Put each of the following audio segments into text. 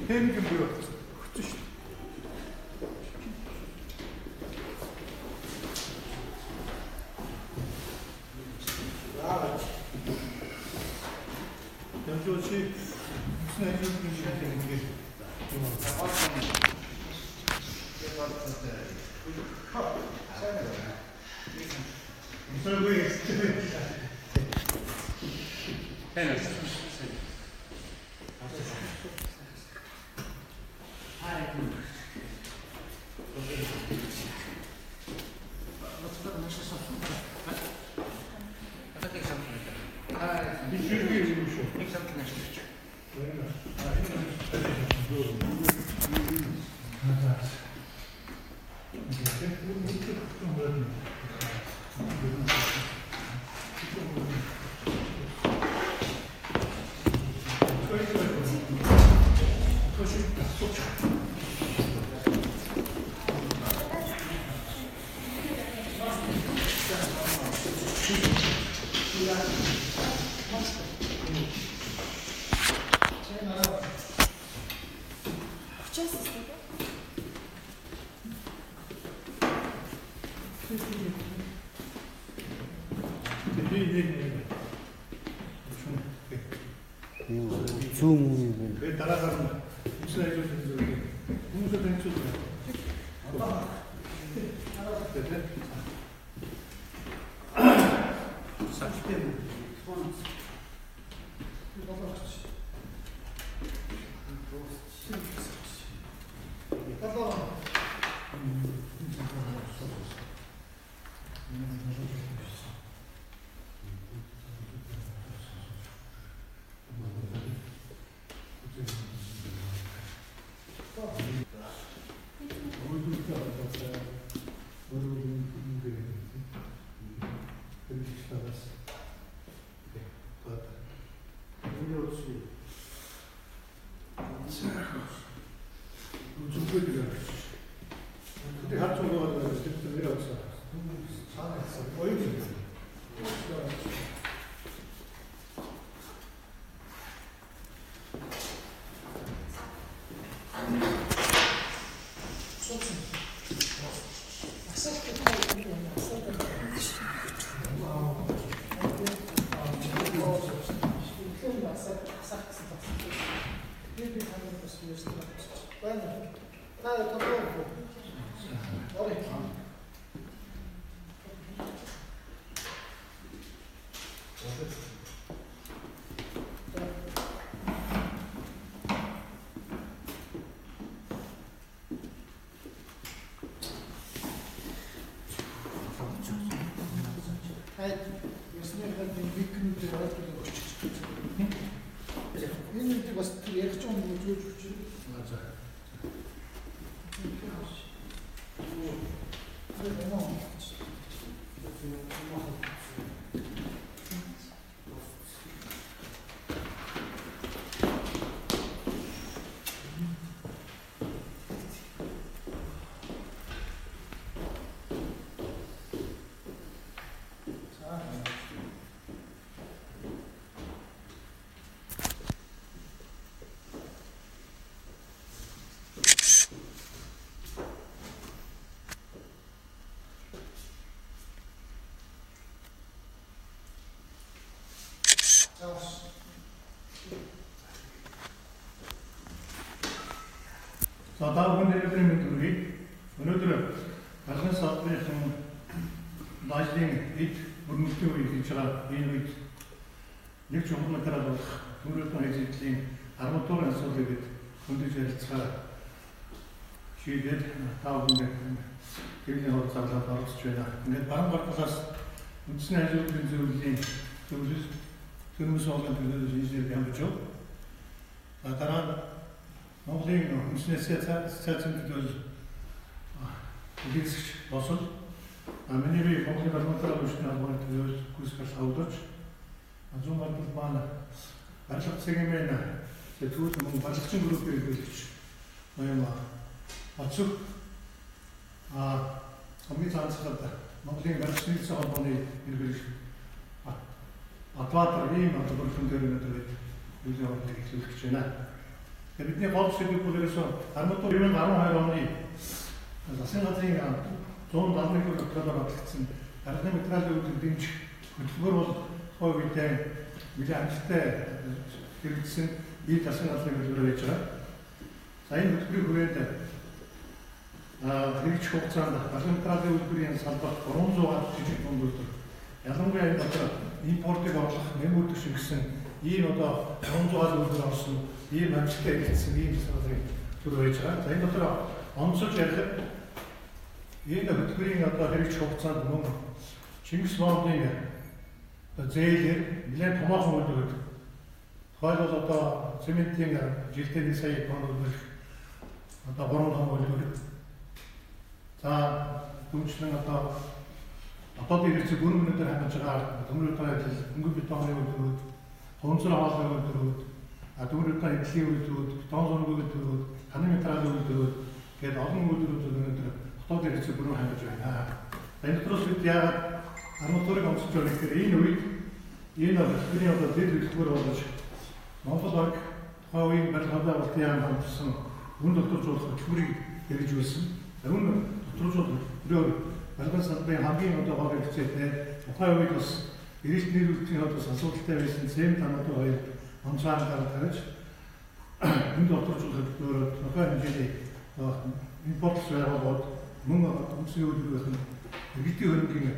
Хэн юм бэ? Хөцөн шүү. Ямжуулчи үснэ ажил хийх юм. 왜 따라가는 무슨 아이들 공수 벤츠도 За 다음 өнөөдрийн мэдрэлийг өнөөдөр галын салбарын баажлын эд бүрмөлийн үеийг хийж байгаа энэ үед нэг чухал материал болох төрөлтөө хэзээлийн арматурын асуудлыг хөндөж ярилцгаа шийдээд тав хүн гэрлийн хурцаалаад оролцож байна. Ингээд баруун талаас үндэсний ажлын зөвлөлийн төрөмс болгон төлөөлөл инженер Ямбжоо. Дараа Монголын үндэснээс цаасан төлөөлөл эдгэсгч босол миний бие Монголын баруун өвчтний албаны төлөөлөл гүйцэтгэл хавдаж зүүн талд маань барилга цэгийн сэтгүүл мөн барилгын группийн хэрэглэгч ноён Ацуг хамгийн цаасаад Монголын барилгын холбооны хэрэглэгч Атбаатар ийм албаны хүн дээр өнөөдөр үйл явдлыг эхлүүлж байна. бидний гол сэдв бол ерөөсөө 2012 оны засгийн газрын 171 өдрөөр батлагдсан аргын материалын үйл дэмжих хөтөлбөр бол хой үедээ нэлээд амжилттай хэрэгжсэн ийм засгийн газрын хөтөлбөр байж байгаа. За энэ хөтөлбөрийн хүрээнд хэрэгжих хугацаанд аргын материалын үйлдвэрийн салбарт 300 жижиг дунд үйлдвэр ялангуяа энэ дотор импортыг оруулах нэмэлт шингэсэн ийм одоо 300 үйлдвэр орсон ийм амжилттай хэрэгжсэн ийм засгийн газрын хөтөлбөр байж байгаа. За энэ дотор онцолж ярих энэ хөтөлбөрийн одоо хэрэгжих хугацаанд мөн Чингис Бондын зээлээр нэлээд томоохон үйлдвэр. Тухайлбал одоо цементийн жилдээ 1 сая тонн үйлдвэр одоо 3 том үйлдвэр. За түнчлэн одоо хэрэгцээ бүрэн өнөдөр хангаж байгаа төмөр удаа хөнгөн бетоны үйлдвэрүүд, хонцор хаалгын үйлдвэрүүд, төмөр удаа эдлийн үйлдвэрүүд, бетон зургийн үйлдвэрүүд, ханы материалын үйлдвэрүүд гээд олон үйлдвэрүүд өнөөдөр хотод хэрэгцээ бүрэн хангаж байна. Энэ дотроос бид яагаад арматурыг онцолж байгаа гэхээр энэ үед энэ хөтөлбөрийн одоо дэд хөтөлбөр болж Монгол орг тухайн үеийн барилгын байгуулалтын яам хамтсан үн дотооржуулах хөтөлбөрийг хэрэгжүүлсэн. Үн дотооржуулах хөтөлбөрөөр барилгын салбарын хамгийн одоо гол хэрэгцээтэй тухайн үед бас эрэлт нийлүүлэлтийн одоо асуудалтай байсан цемент хамаатан хоёр онцгой гаргаж үн дотооржуулах хөтөлбөрөөр тухайн хэмжээний импорт байгууллагууд мөн үндэсний үйлдвэрийн иргэдийн хөрөнгөний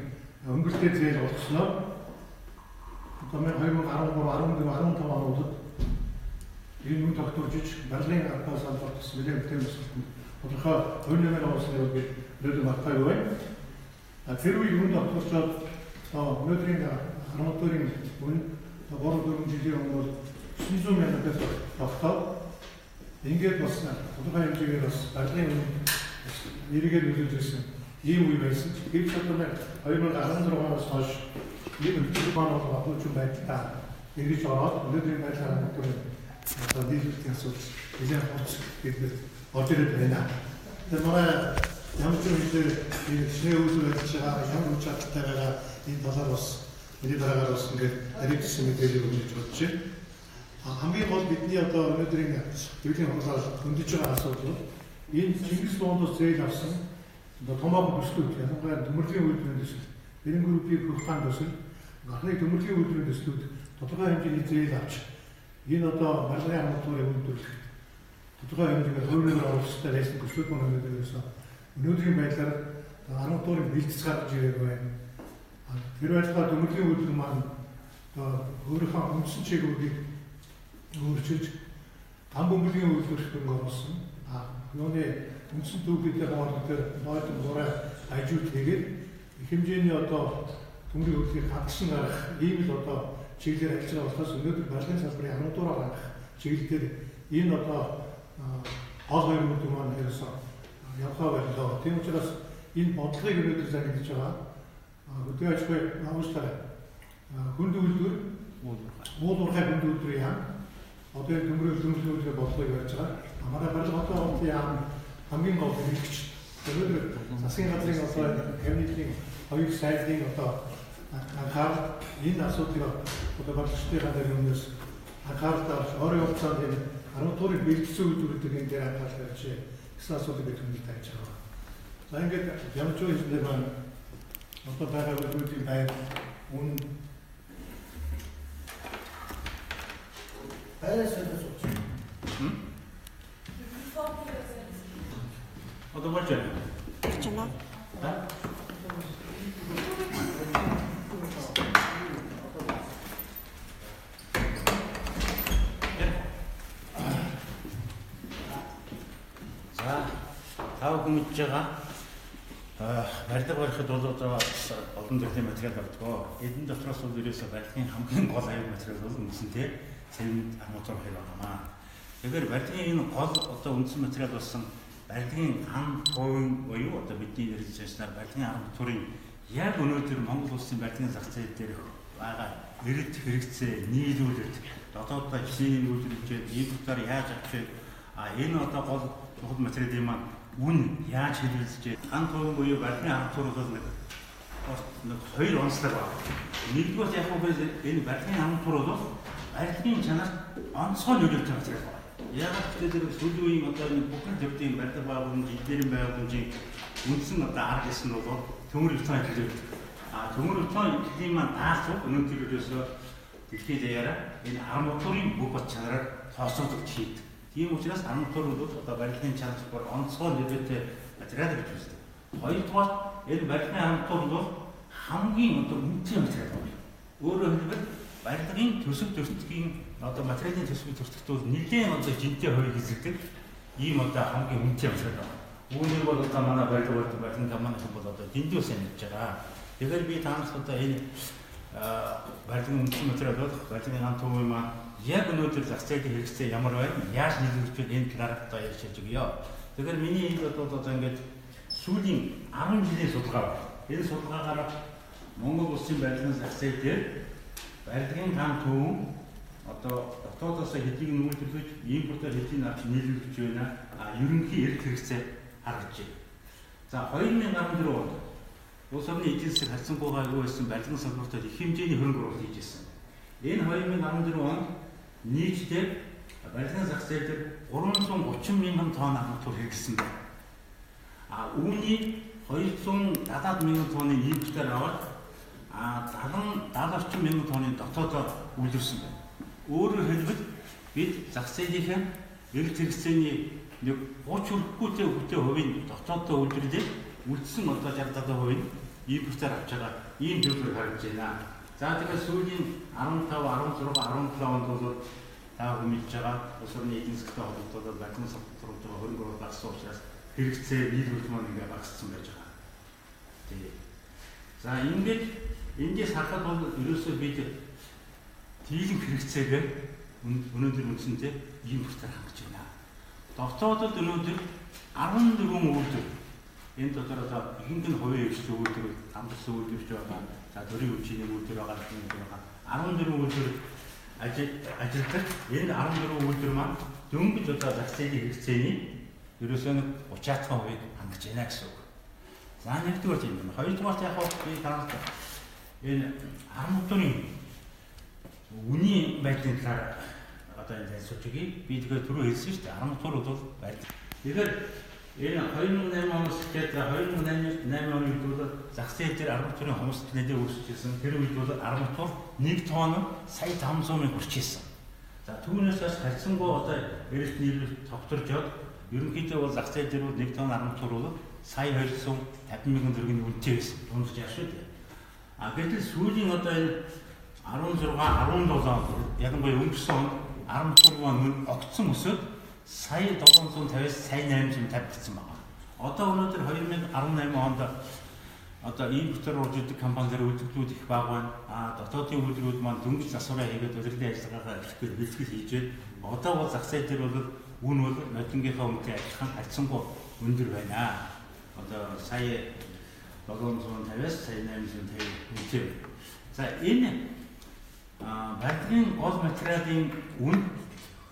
өнгөртэй зээл олгосноо одоо 2013, 14, 15 онуудад энэ үн тогтворж барилгын арга салбарт нэлээд бүтээсэн тодорхой хувь нэмэр оруулсан үед нөлөө багтааг байна. Тэр үед үн тогтворчод өнөөдрийн арматурын үн 3-4 жилийн өмнө 900 мянган песо тогтоод ингээд бас тодорхой хэмжээгээр бас барилгын үн эргээд нөлөөлж ирсэн ийм үе байсан. Гэвч одоо 2016-аас хойш ийм хөтөлбөр боловч байдлаа эргэж ороод өнөөдрийн байдлаар арматурын одоо нийлүүлэлтийн асуудал нэлээд хурц гэдэгт орж ирээд байна. Тэр манай ямар ч үедээ энэ шинэ үйлдвэр хийж байгаа ямар ч чадтай байгаа энэ талаар бас нэлээд дараагаар бас ингээд хэрэгжсэн мэдээлэл өгч бодож байна. Хамгийн гол бидний одоо өнөөдрийн хэвлэлийн хурлаар хөндөж байгаа асуудал энэ Чингис Бондоос зээл авсан томоохон төслүүд ялангуяа төмөрлийн үйлдвэрийн төсөл, Бэрэн группийн хурцаан төсөл, анхны төмөрлийн үйлдвэрийн төслүүд тодорхой хэмжээний зээл авч энэ одоо барилгын арматурыг үйлдвэрлэх тодорхой хэмжээгээр хувь нэмэр оруулалттай байсан төслүүд маань өнөөдрийн байдлаар арматурыг бэлтгэж гаргаж ирээд байна. Тэр байдлаар төмөрлийн үйлдвэр маань өөрийнхөө үндсэн чиглэлийг өөрчилж ам бөмбөгийн үйлдвэрлэх хөрөнгө оруулсан. Юуны үндсэн төвлөрийн бодлоор нойтон гурай ажууд хийгээд их хэмжээний одоо төмрийн хөдөлгөөнийг хадгалсан гарах ийм л одоо чиглэлээр ажиллаж байгаа болохоос өнөөдөр барилгын салбарын арматураа гаргах чиглэлээр энэ одоо гол хоёр үйлдвэр маань ерөөсөө явхаа байлаа. Тийм учраас энэ бодлогыг өнөөдөр зангидж байгаа хөдөө аж ахуйн агуулгын хүнд үйлдвэр уулуурхай хүнд үйлдвэрийн яам одоо энэ төмрийн үйлдвэрийн бодлогыг барьж байгаа. Манай барилгын хотын яам хамгийн гол хэрэгч өнөөдөр засгийн газрын одоо кабинетийн хоёр сайдын одоо анхаарал энэ асуудлыг одоо барилгчдын гадар өмнөөс анхаарал өөрийн хугацаанд энэ арматурыг бэлтгэсэн үйлдвэрүүдийг энэ дээр анхаарал тавьж гэсэн асуудлыг бид хүнд тавьж байгаа. За ингээд ямар ч үеийнээр маань одоо байгаа үйлдвэрийн байр үн байрсаас одоо болж байна. Чана. За, тав хүмүүж байгаа. Барилга барихад бол одоо олон төрлийн материал авдаг. Эдэн дотроос бол ерөөсөө барилгын хамгийн гол аюул материал бол үндсэнтэй цемент арматур байна. Тэгэхээр барилгын энэ гол одоо үндсэн материал болсон барилгын ам тойн буюу одоо бидний ярьж байснаар барилгын арматурын яг өнөөдөр Монгол улсын барилгын зах зээл дээр байгаа эрэлт хэрэгцээ нийлүүлэлт дотооддоо хичнээн үйлдвэрлэж импортоор яаж авч энэ одоо гол чухал материалын маань үн яаж хэрэгжиж ам тойн буюу барилгын арматур бол нэг хоёр онцлог байна. Нэгдүгээр яг үгүй энэ барилгын арматур бол барилгын чанарт онцгой нөлөөтэй материал байна. яагаад гэвэл сүүлийн үеийн одоо энэ бүхэн төвдийн барьдаг байгууламж, эдгээрийн байгууламжийн үндсэн одоо арга гэсэн нь бол төмөр өвчин хэлээд. Төмөр өвчин хэллийн маань даасуу өнөөдөр ерөөсөө дэлхийд даяараа энэ арматурын бүх бод чанараар тооцоологдож хийдэг. Тийм учраас арматур бол одоо барилгын чанар онцгой нэртэй материал гэж үздэг. Хоёрдугаар энэ барилгын арматур бол хамгийн одоо үнэтэй материал байна. Өөрөөр хэлбэл барилгын төсөв төртгийн одоо материалын төсвийн төртөгт бол нэгэн одоо жинтэй хувийг эзэлдэг ийм одоо хамгийн үнэтэй материал байна. Үүнийг бол одоо манай барилга барилгын компани бол одоо дэндүү сайн мэдж байгаа. Тэгэхээр би танаас одоо энэ барилгын үнэтэй материал бол барилгын хамт хувийн маань яг өнөөдөр зах зээлийн хэрэгцээ ямар байна? Яаж нийлүүлж байна? Энэ талаар одоо ярьж өгье. Тэгэхээр миний энэ бол одоо ингээд сүүлийн 10 жилийн судалгаа байна. Энэ судалгаагаар Монгол улсын барилгын зах зээл дээр барилгын хамт хувь одоо дотоодоос хэдийг нүүлгэж, импортоор хэдийг авч нийлүүлж байна. Ерөнхий эрх хэрэгцээ харагдаж байна. За 2014 онд улс орны эдийн засаг харьцангуйгаа юу байсан барилгын салбартад их хэмжээний хөрөнгө оруулалт хийж байсан. Энэ 2014 онд нийтдээ барилгын зах зээл дээр 330 мянган тонн арматур хэрэглэсэн байна. Үүний 270 мянган тонны импортоор аваад 70 орчим мянган тонны дотоодоо үйлдвэрсэн байна. Өөрөөр хэлбэл бид зах зээлийнхэн эрх хэрэгцээний нэг 30 хүнтэй хувийн дотоодоо үйлдвэрлэлийг үлдсэн одоо 60-70% импортоор авч байгаа ийм зүйлээр харагдаж байна. За тэгэхээр сүүлийн 15, 16, 17 онд бол та мэдж байгаа улс орны эдийн засгийн холбоотой барилгын салбарт хөрөнгө оруулалт багассан учраас хэрэгцээ нийлүүлэлт маань ингээ багассан байж байгаа. Тэгээ. За ингээд эндээс харахад бол ерөөсөө бид дийлэнх хэрэгцээгээр өнөөдөр үндсэндээ импортоор хангаж байна. Дотоодод өнөөдөр 14 үйлдвэр энэ дотор одоо ихэнх нь хувийн хвшил үйлдвэр, амтсан үйлдвэрч байгаа. За төрийн хүчний үйлдвэр байгаа гэх юм байна. 14 үйлдвэр ажилладаг. Энэ 14 үйлдвэр маань дөнгөж одоо зах зээлийн хэрэгцээний ерөөсөө 30% хангаж байна гэсэн үг. За нэгдүгээр юм байна. Хоёрдугаар яг би танаас энэ арматурын үнийн байдлын талаар одоо энэ судалгааг би тэгэхээр түрүү хэлсэн шүү дээ. Арматур бол байдал. Тэгэхээр энэ 2008 оноос эхлээд 2008 оны үед бол зах зээл дээр арматурын хомсдол нэлээд өсөжсэн. Тэр үед бол арматур 1 тонн сая 500 мянга хүрчихсэн. За түүнээс бас харьцангуй одоо эрэлт нийлүүлэлт тогтворжод ерөнхийдөө бол зах зээл дээр бол 1 тонн арматур бол сая 250 мянган төгрөгийн үнэтэй байсан. Дундаж яаш шүү дээ. Гэтэл сүүлийн одоо энэ 16, 17 онд ягнбай өнгөрсөн онд арматур маань огцсон өсөд сая 750-аас сая 850 гэсэн байна. Одоо өнөөдөр 2018 онд одоо импортоор орж ирдэг компаниар үйлдвэрлэлүүд их бага байна. Дотоодын үйлдвэрүүд маань дөнгөж засвараа хийгээд удирдлагын ажиллагаагаа эхлэхээр бэлтгэл хийж байна. Одоо бол зах зээл дээр бол үн бол модингийнхаа үнэтэй адилхан харьцангуй өндөр байна. Одоо сая 750-аас сая 850 үнэтэй. За энэ барилгын гол материалын үн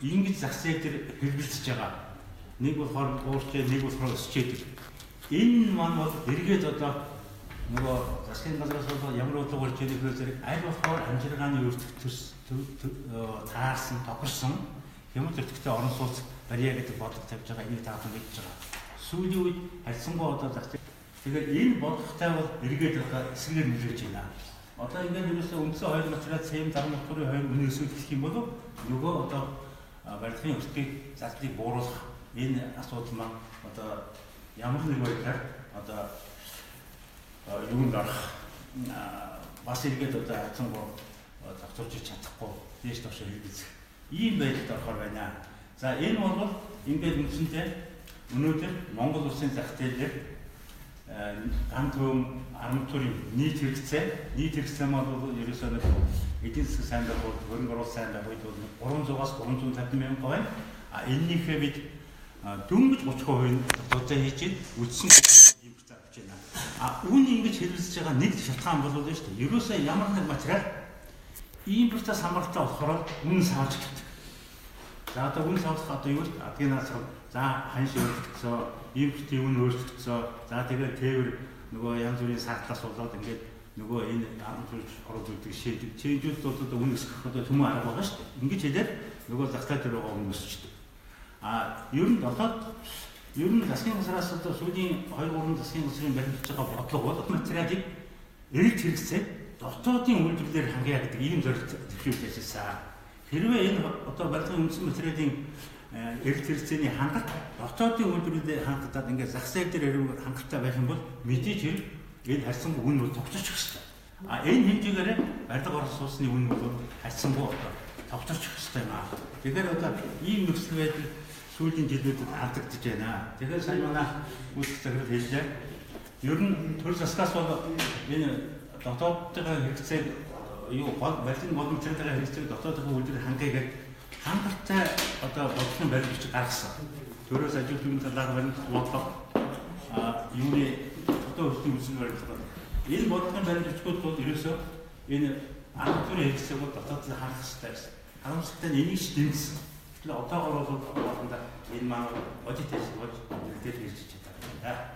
ингэж зах зээл дээр хэрэгжилж байгаа. Нэг болохоор уурчээ, нэг болохоор өсчээд. Энэ маань бол эргээд одоо нөгөө засгийн газраас бол ямар утгаар жирэх зэрэг аль болохоор амжиргааны өртөгтөс таарсан, тохирсон хямд өртөгтэй орон сууц барья гэдэг бодлого тавьж байгаа энэ таахан гэж байгаа. Сүүлийн үед харьцангуй одоо зах зээл. Тэгэхээр энэ бодлоготой бол эргээд одоо эсрэгээр нөлөөлж байна. Одоо ингээд ерөөсөө үндсэн хоёр материал цемент арматурын хоёр үнэ өсөлт гэх юм бол нөгөө одоо барилгын өртгийг задлыг бууруулах энэ асуудал маань одоо ямар нэг байдлаар одоо юунд орох бас эргээд одоо хацангуй тогтворж чадахгүй дээш товш хэрэгжих ийм байдалд орохоор байна. За энэ бол ингээд үндсэндээ өнөөдөр Монгол улсын зах зээлээр ганц төв арматурын нийт хэрэгцээ маань бол ерөөсөө нэг эдийн засаг сайн байх бол хөрөнгө оруулалт сайн байх үед бол 300-аас 350 мянган байна. Эннийхээ бид дөнгөж 30% дуудаа хийж үлдсэн импорт авч байна. Үүний ингэж хэлэлцэж байгаа нэг шалтгаан бол шүү дээ. Ерөөсөө ямар нэг материал импортоос хамааралтай болохоор үнэ савж гэдэг. За одоо үнэ савлах одоо юу вэ? Адгинаас за ханш өөрчлөгдсөн, импортын үнэ өөрчлөгдсөн. За тэгээд тээвэр нөгөө янз бүрийн саатлаас болоод ингээд нөгөө энэ арматурч ороод үлдэх шийдвэр чийжүүд одоо үнэ өсгөх одоо төмөн арга байгаа шүү дээ. Ингэж хэлээд нөгөө зах зээл дээр байгаа үнэ өсчихдээ. Ер нь засгийн газраас одоо сүүлийн 2-3 засгийн газрын баримтж байгаа бодлого бол материалыг эрэлт хэрэгцээ дотоодын үйлдвэрлэлээр хангая гэдэг ийм зорилт зөвшөөрж ажилласан. Хэрвээ энэ одоо барилгын үндсэн материалын эрэлт хэрэгцээний хангалт дотоодын үйлдвэрлэлээр хангалтад ингээд зах зээл дээр хангалттай байх юм бол мэдээж энэ харьцангуй үн бол тогтчих ёстой. Энэ хэмжээгээр барилга орон сууцны үн бол харьцангуй тогтчих ёстой юм. Тэгэхээр одоо ийм нөхцөл байдал сүүлийн жилүүдэд алдагдж байна. Тэгэхээр сая манай үүсгэх захирал хэллээ. Ер нь төр засгаас бол энэ дотоодын хэрэгцээг барилгын болон материалын хэрэгцээг дотоодын үйлдвэрлэлээр хангая гэдэг хангалттай одоо бодлогын баримтч гаргасан. Төрөөс ажилтны талаар баримт бодлого юуны одоо өөрсдийн үсэг баримтлал. Энэ бодлогын баримтчгууд бол ерөөсөө энэ арматурын хэрэгцээг бол дотоодын хангах хэрэгтэй гэсэн. Харамсалтай нь энийг дэмжсэн. Тэгэхээр одоогоор бол болгондоо энэ маань бодит ажиллаж дэлгэр хийж чаддаг.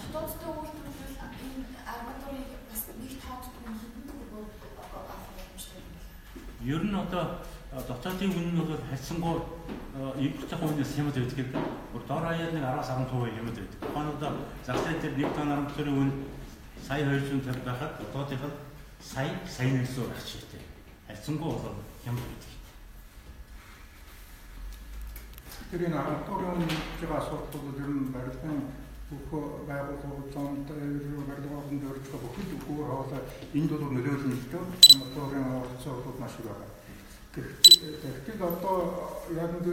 Дотоодтой үйлдвэрлэл энэ арматурыг бас нэг тооцдог нь хэдэн төгрөгөөр авах боломжтой юм бэ? Ер нь одоо дотоодын үн нь бол харьцангуй импортын үнээс хямд байдаг гэдэг. Дор хаяад нэг 10-15% хямд байдаг. Тухайн одоо зах зээл дээр 1 тонн арматурын үн сая 250 байхад дотоодынх нь сая 100 байх хэрэгтэй. Харьцангуй бол хямд байдаг. Тэр энэ арматурын үнийн асуудлууд ер нь барилгын бүх байгууллагууд барилгын дөрвж бүхэл үгээр хоолой энд бол нөлөөлнө гэдэг арматурын оролцоог маш их байна. Тэгэхээр одоо яг нэг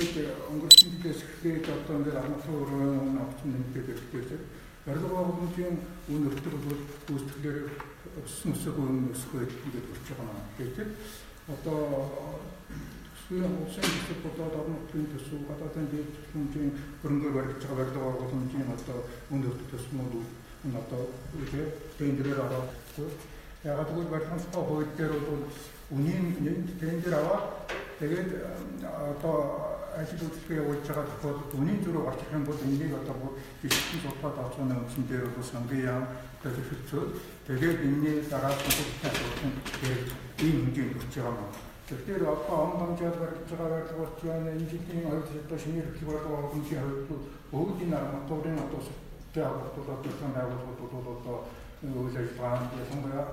өнгөрсөн жилээс эхлээд одоо ингээд арматурын авсан нэмээд ирдэг. Барилга байгууламжийн үн өртөр бол үүсгэлээр өсөх үед ингээд болж байгаа юм. Тэгэхээр одоо сүүлийн улсын төсөв болоод орнотын төсөв гадаадын дэд хэмжээний хөрөнгөөр барьж байгаа барилга байгууламжийн одоо үн өртөр төсвүүд энэ одоо тендерээр ороод ягаад гэвэл барилгын хууль дээр бол үнийн тендер аваад тэгээд одоо ажил үйлчлэгээ явуулж байгаа тохиолдолд үнийн зөрүү гарчих юм бол энийг одоо бишгийн судалгаа даацууны үндсэн дээр бол сангийн яам төлөвлөсөн. Тэгээд энэний дараа судалгааны ийм хэмжээнд хүрч байгаа юм. Тэгэхээр одоо он дамжаад барьж байгаа байгууллагууд байна. Энэ жилийн хувьд одоо шинээр хөтлөх байгууллагын хувьд бүгд энэ арматурын одоо сүттэй холбоотой байгууллагууд бол одоо үйл ажиллагаанд ялангуяа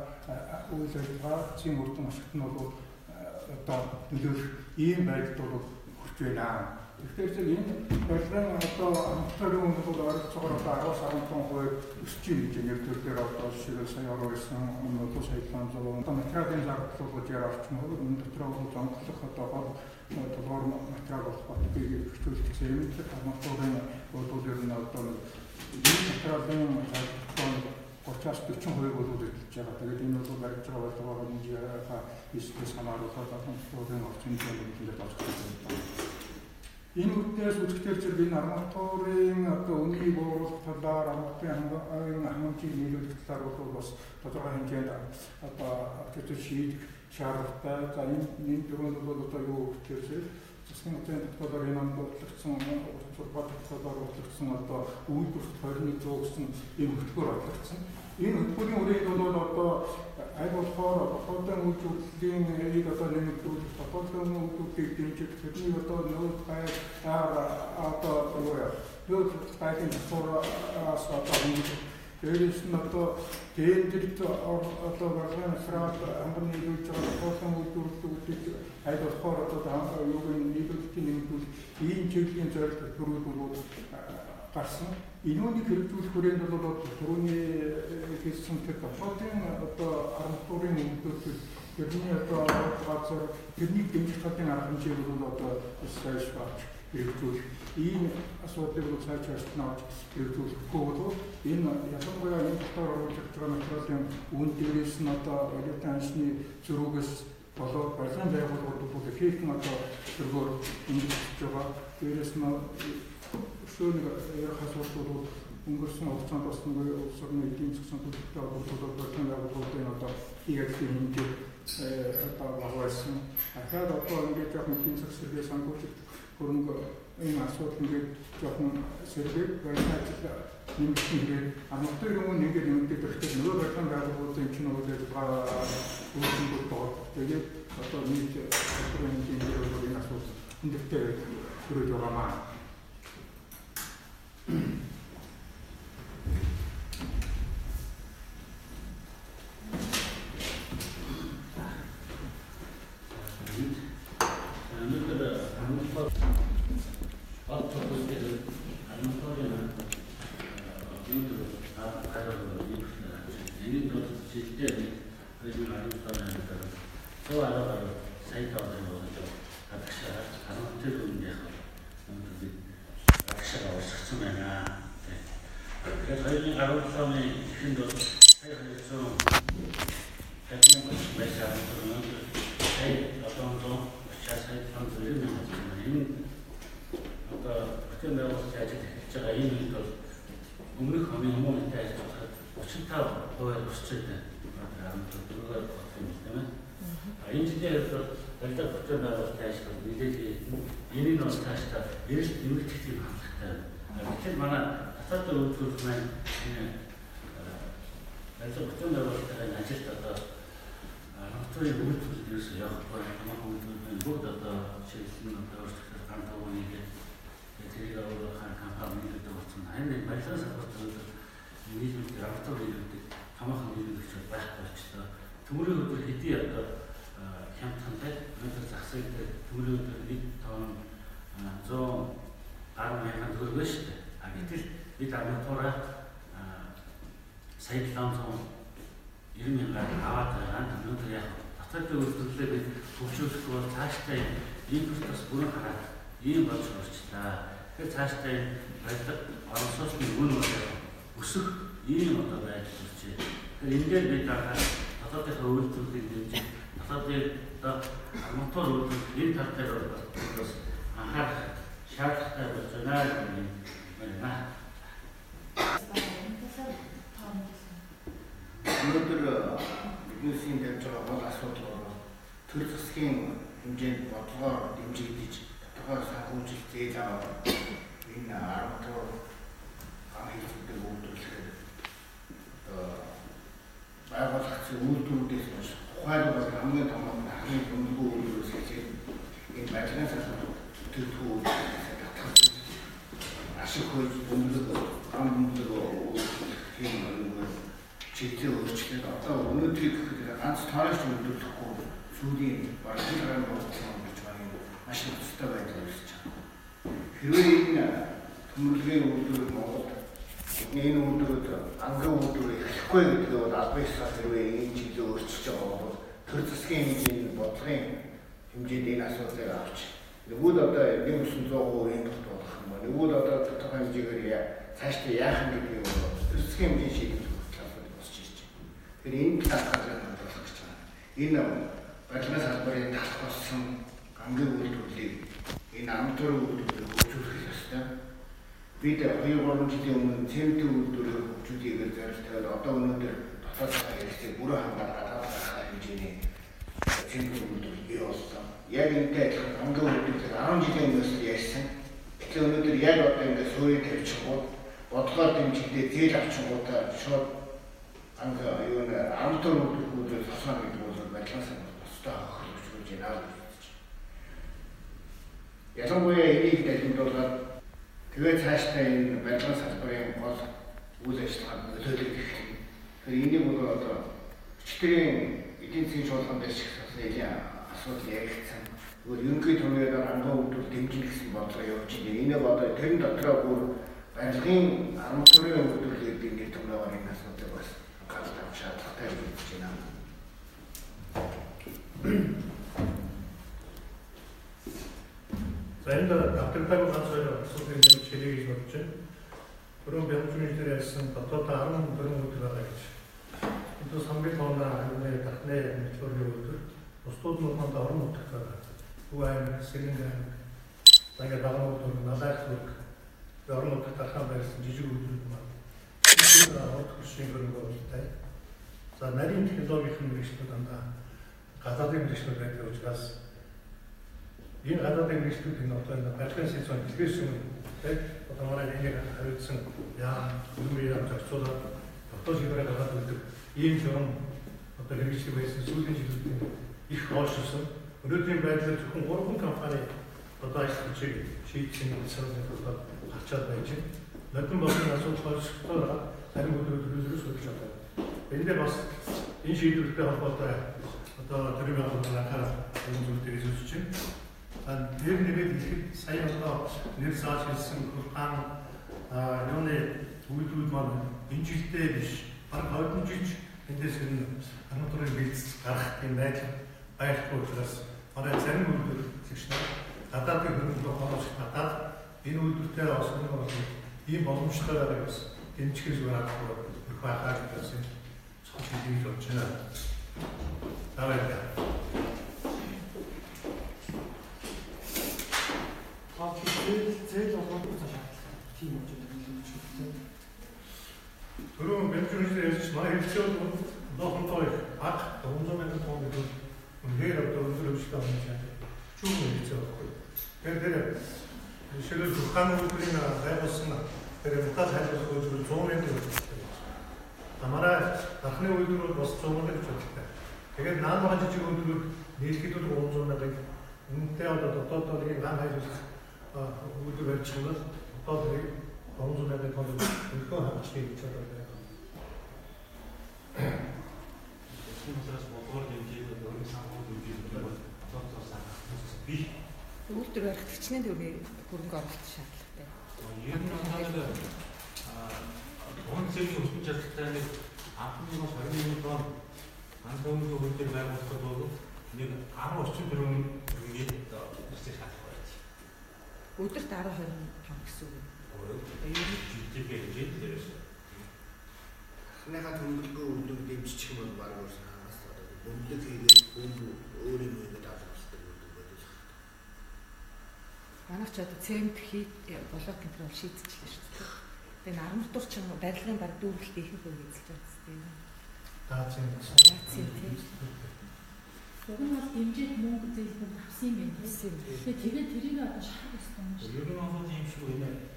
үйл ажиллагааны үрдэн ашигт нь бол одоо нөлөөлөх ийм байдалд бол хүрч байна. Тэгэхээр энэ барилгын одоо арматурын үн бол ойролцоогоор одоо 10-15% өсч ийн гэж нэр төрөлөөр одоо жишээлбэл сая орсон одоо саяхан одоо материалын зардлууд гэж орчмоо энэ дотор бол зонхлох одоо толгоор материал болох батбыг хөгжүүлэх зэрэг арматурын бол ер нь одоо энэ материалын зардлууд 30-40% бол үлдэж байгаа. Тэгээд энэ бол барьж байгаа байлгаа хэмжээгээ бизнес хамааруулаад арматурын орчин зүйлүүд олж байна. Энэ үднээс үзэгдэл зэрэг энэ арматурын одоо үнийн бууруулах талаар арматурын хангамжийг нийлүүлэх талаар бол бас тодорхой хэмжээнд одоо авчиж шийдэх шаардлагатай. За энэ дөрөв бол одоо юу гэхээр засгийн газрын тогтоолоор энэ бодлогдсон бодлогоор бодлогдсон одоо үйлдвэрлэлт 2100 гэсэн ийм хөтөлбөр бодлогдсон. Энэ хөтөлбөрийн үрээд бол одоо аль болохоор дотоодын үйлдвэрлэлийн эийг одоо нэмэгдүүлэх, дотоодын үйлдвэрлэлийг дэмжих, тэдний одоо нөөц байр одоо нөөц байрын засвараас одоо дээрээс нь одоо тендерт одоо барилгын насраад ханган нийлүүлж байгаа дотоодын үйлдвэрлэлүүдийг аль болохоор одоо юуг нийлүүлэлтийн нэмэгдүүлэх ийм чиглэлийн зорилт хөтөлбөрүүд гарсан. Энүүнийг хэрэгжүүлэх хүрээнд бол түрүүний хэлсэн тэр дотоодын одоо арматурын үйлдвэрлэл тэрний одоо газар тэрний дэмжих талын арга хэмжээг бол одоо сайжруулж хэрэгжүүлэх ийм асуудлыг бол сайжруулж авч хэрэгжүүлэхгүй бол энэ ялангуяа энэ дотор оруулж байгаа материалын үн дээрээс нь одоо валютын ханшны зөрүүгээс болоод барилгын байгууллагууд бол ихээхэн одоо зөргөөр ингэж байгаа. Дээрээс нь шүүнийг ярих асуудлууд өнгөрсөн хугацаанд бас нэг улс орны эдийн засгийн төлөвтэй холбоотой барилгын байгууллагуудын одоо хийгээдлийн хэмжээ одоо багассан. Ахаад одоо ингээд яг эдийн засгийн сэргээ санхүүжилт хөрөнгө энэ асуудал ингээд жоохон сэргээ барилгын ажил нэмэгдсэн амтны юм ингээд нэмэгдэх хэрэгтэй нөгөө барилгын байгууллагын чинүүдэд үүсгэн болдог. Тэгээд одоо нийт доторх хэмжээгээр энэ асуудал хүндэтгэл төрөж байгаамаа. Энэ гадаадын мэргэжлүүд энэ одоо энэ барилгын сезон дэлгэрсэн одоо манай энийг хариуцсан яам хүмүүрийн зохицуулаад дотоод шийдвэрээ гаргаад өгдөг ийм журам одоо хэрэгжлэг байсан сүүлийн жилүүд их олшсон. Өнөөдрийн байдлаар зөвхөн 3 компани одоо ажил хүчийг шийдсэн саналын тулд гарчаад байж байна. Нодон болон асуудал холбогдоод зарим өдрөөс хөдөлж байгаа. Энэ дээр бас энэ шийдвэртэй холбоотой одоо төрийн байгууллагын анхаарал энэ зүйл дээр үзэж байна. Нэр нэгээд ихэд сая одоо нэр зааж хэлсэн хаан юуны үйлдвэрүүд маань энэ жилдээ биш баг 20 жил эндээс энэ хамтрын бэлтгэл гарах юм байдал байхгүй учраас манай зарим үйлдвэр зэгшнээ гадаадын хөрөнгө оруулалт татаад энэ үйлдвэртэй бас ийм боломжтой байгаа бас дэмжих зүгээр их байхаа гэсэн цогцлыг болж байна. Тавайда. Зээл болгохгүй шаардлага тийм үү? Түрүү бэмжүүлж ярьж манай хэлцээд доохонтой аг 300,000 тонн гэдэг үнээр одоо өндөр хэмжээтэй байна. Чүн хэлцээд байхгүй. Тэгэхээр шилэл хаан үйлдвэрийн байгуулсан тэр металл хайрлах үйлдвэр 100,000 тонн. Тамаараа анхны үйлдвэр бол бас 100,000 тонн. Тэгээд наад байгаа жижиг үйлдвэр нийлхэд бол 300,000. Үнэтэй одоо дотоодоор нэг хаан хайрлах үйлдвэр барьж байгаа бол дотоодоор 300,000 тонн өнөхөө хавчтай гэж байна. Хүмүүс бодгоор дэмжиж өөрийн санхүү дэмжиж тооцоосаа би үйлдвэр барих хүчний төвийн хөрөнгө оруулалт шаардлагатай. Ер нь хаанаа онцгийн өсвөр чадалтай нэг 10,000 тонн антомгийн үйлдвэр байгуулахад бол нэг 10 орчим төгрөгийн өсвөр шаардлагатай байна. Өдөрт 10-20 тонн гэсэн үг. Ер нь жилдээ хэмжээд дээрээс Ханайхаа төлөвлөгөө үйлдвэр дэмжих юм бол баг уусаас одоо бөмбөлөг хийгээд бөмбөг өөрийн үеэд авахдаг үйлдвэр байдаг. Манайх ч одоо цемент хийд болоод контрол шийдчихлээ шүү дээ. Тэгээ арматур ч барилгын баг дүүрэлт ихэнх үг эзэлж байгаа зү. Даацын тийм. Уг нь бол дэмжиж мөнгө зээлбэр авсан юм байна. Тэгээд тэрийг одоо шахах ёстой юм шиг. Ер нь бол юм шиг байна.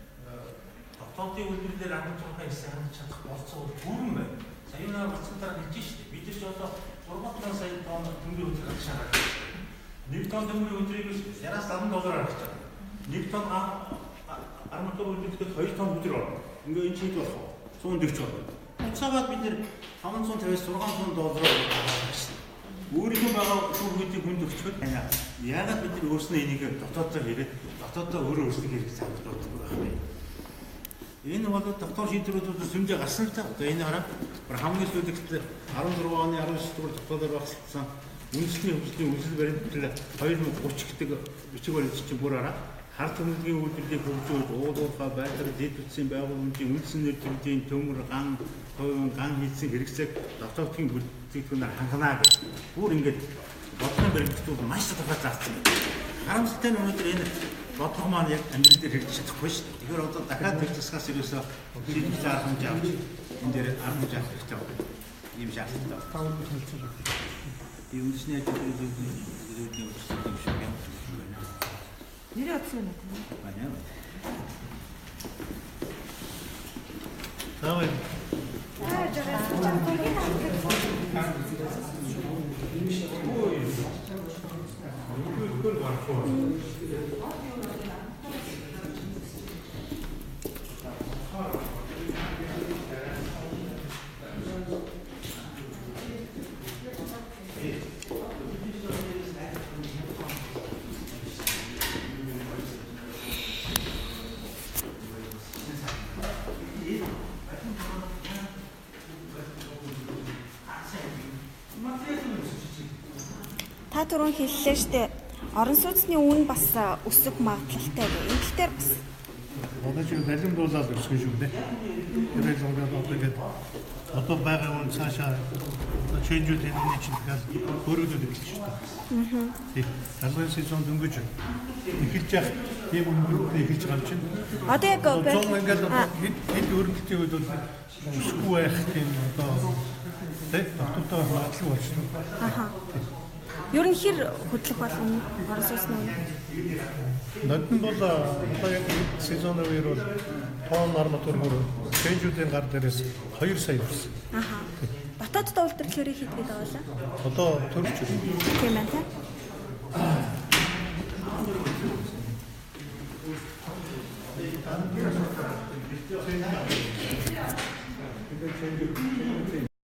Дотоодын үйлдвэрлэлээр 16 хэсэг хандж чадах болцоо бүрэн байна. Сая наа бацхан дараа хэлж штеп. Бид ч одоо 3 сая тонн төмрийн үйлдвэр гаргаж байгаа. 1 тонн төмрийн үйлдвэрийг яраас $70 гаргаж байгаа. 1 тонн арматур үйлдвэрлэхэд 2 тонн өдөр орно. Ингээ энэ чиг болох 140 болно. Уцаагаад бид нэр $550-600 гаргаж байна. Өөрийнхөө байгаа шүүхүүдийг хүнд өгчхөд байна. Яагаад бид нар өөрснөө энийг дотооддоо хийгээд дотооддоо өөрөө өөрсдөө хэрэг санагддаг байх вэ? Энэ бол доктор шийдвэрүүд сүмжээ гарсан л та. Одоо энэ хараа хамгийн сүүлд 16 оны 19 дугаар дотоодоор багцсан үндэсний хөгжлийн үйлсэл баримтлал 2030 гэдэг бичиг баримт чинь бүр хараа харт хөдөлгөөний үйлдвэрлэлийг хөгжүүлж уулуурхай байдлаар дэд бүтцийн байгууламжийн үндсэн нэр төрлийн төмөр ган хийсэн хэрэгцээг дотоодын бүтээгдэхүүнээр хангана гэх. Бүр ингэж бодлогын баримтлууд маш тодорхой заасан. Харамсалтай нь өнөөдөр энэ бодлого маань яг амьдрал дээр хэрэгжиж чадахгүй шүү дээ. Тэгэхээр одоо дахиад тэр засгаас ерөөсөө шийдвэр зарах хэмжээ авч энэ дээр арга хэмжээ авах хэрэгтэй байна. Ийм шаардлагатай. Би үндэсний ажлын зүйлүүдийн өсөлт юм шиг юм. Нэр авсан юм уу? Байна. Тавай. Та түрүүн хэллээ штэ. Орон сууцны үн бас өсөх магадлалтай гэх. Энэ тал дээр бас одоо чинь баримтуулаад өсгөн шүү дээ. Тэгээд ингээд одоо байгаа үн цаашаа чэнжүүд энэ чинь дахиад өөрөөр хэлж шүү дээ. Тийм. Албан сезон дөнгөж эхэлж яах тийм үнэтэй эхэлж байгаа чинь. одоо яг ингээд хэд өрнөлтийн үед бол өсөхгүй байх тийм одоо тийм автотоо магадлал болчихно. Ер нь хэр хөдлөх болгоно орон сууцны үн? Нодон бол одоо яг сезонын үеэр бол тоон арматур мөр чэнжүүдийн гар дээрээс 2 сая хүрсэн. Аха. Дотооддоо үйлдвэрлэхээр хэд гээд байгаа лээ? Одоо төрж байна. Тийм байна те.